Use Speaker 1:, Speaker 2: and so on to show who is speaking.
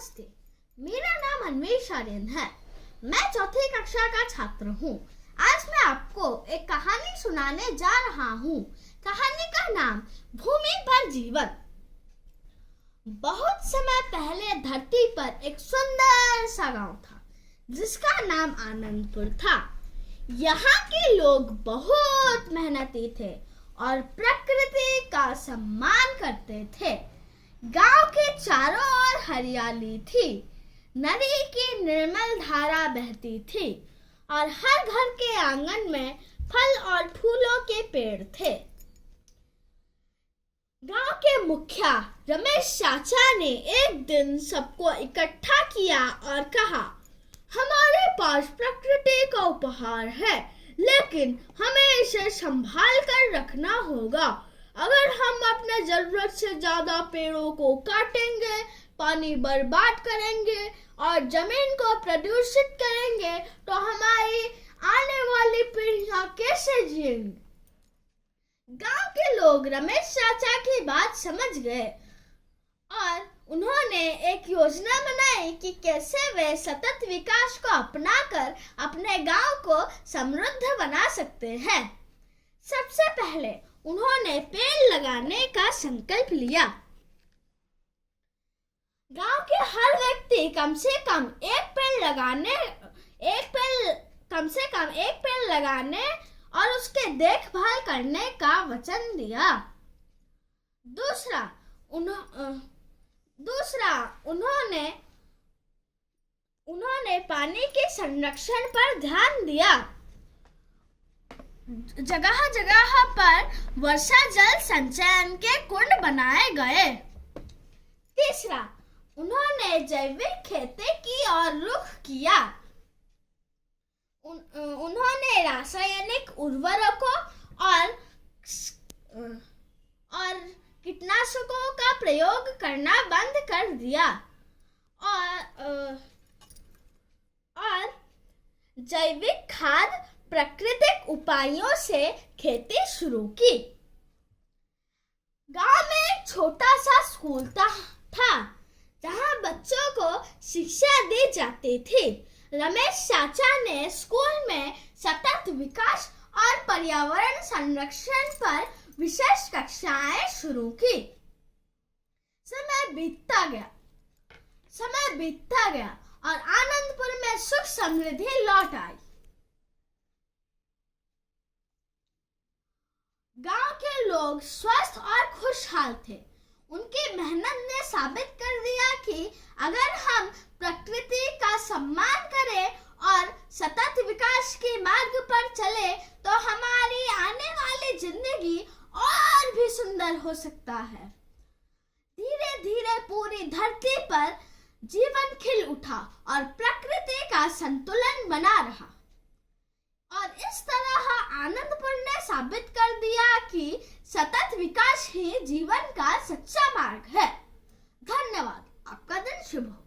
Speaker 1: नमस्ते, मेरा नाम अन्वेष आर्यन है। मैं चौथी कक्षा का छात्र हूँ। आज मैं आपको एक कहानी सुनाने जा रहा हूँ। कहानी का नाम भूमि पर जीवन। बहुत समय पहले धरती पर एक सुंदर सा गांव था जिसका नाम आनंदपुर था। यहाँ के लोग बहुत मेहनती थे और प्रकृति का सम्मान करते थे। गांव के चारों ओर हरियाली थी, नदी की निर्मल धारा बहती थी और हर घर के आंगन में फल और फूलों के पेड़ थे। गांव के मुखिया रमेश चाचा ने एक दिन सबको इकट्ठा किया और कहा, हमारे पास प्रकृति का उपहार है, लेकिन हमें इसे संभाल कर रखना होगा। अगर हम अपने जरूरत से ज्यादा पेड़ों को काटेंगे, पानी बर्बाद करेंगे और जमीन को प्रदूषित करेंगे तो हमारी आने वाली पीढ़ियां कैसे जिएंगी? गांव के लोग रमेश चाचा की बात समझ गए और उन्होंने एक योजना बनाई कि कैसे वे सतत विकास को अपनाकर अपने गांव को समृद्ध बना सकते हैं। सबसे पहले उन्होंने पेड़ लगाने का संकल्प लिया। गांव के हर व्यक्ति कम से कम एक पेड़ लगाने और उसके देखभाल करने का वचन दिया। दूसरा उन्होंने पानी के संरक्षण पर ध्यान दिया। जगह जगह पर वर्षा जल संचयन के कुंड बनाए गए। तीसरा, उन्होंने जैविक खेती की ओर रुख किया। उन्होंने रासायनिक उर्वरकों और कीटनाशकों का प्रयोग करना बंद कर दिया और जैविक खाद प्राकृतिक उपायों से खेती शुरू की। गांव में एक छोटा सा स्कूल था जहां बच्चों को शिक्षा दी जाती थी। रमेश चाचा ने स्कूल में सतत विकास और पर्यावरण संरक्षण पर विशेष कक्षाएं शुरू की। समय बीतता गया और आनंदपुर में सुख समृद्धि लौट आई। गांव के लोग स्वस्थ और खुशहाल थे। उनकी मेहनत ने साबित कर दिया कि अगर हम प्रकृति का सम्मान करें और सतत विकास के मार्ग पर चले तो हमारी आने वाली जिंदगी और भी सुंदर हो सकता है। धीरे धीरे पूरी धरती पर जीवन खिल उठा और प्रकृति का संतुलन बना रहा और इस तरह आनंदपुर ने साबित कर दिया कि सतत विकास ही जीवन का सच्चा मार्ग है। धन्यवाद। आपका दिन शुभ हो।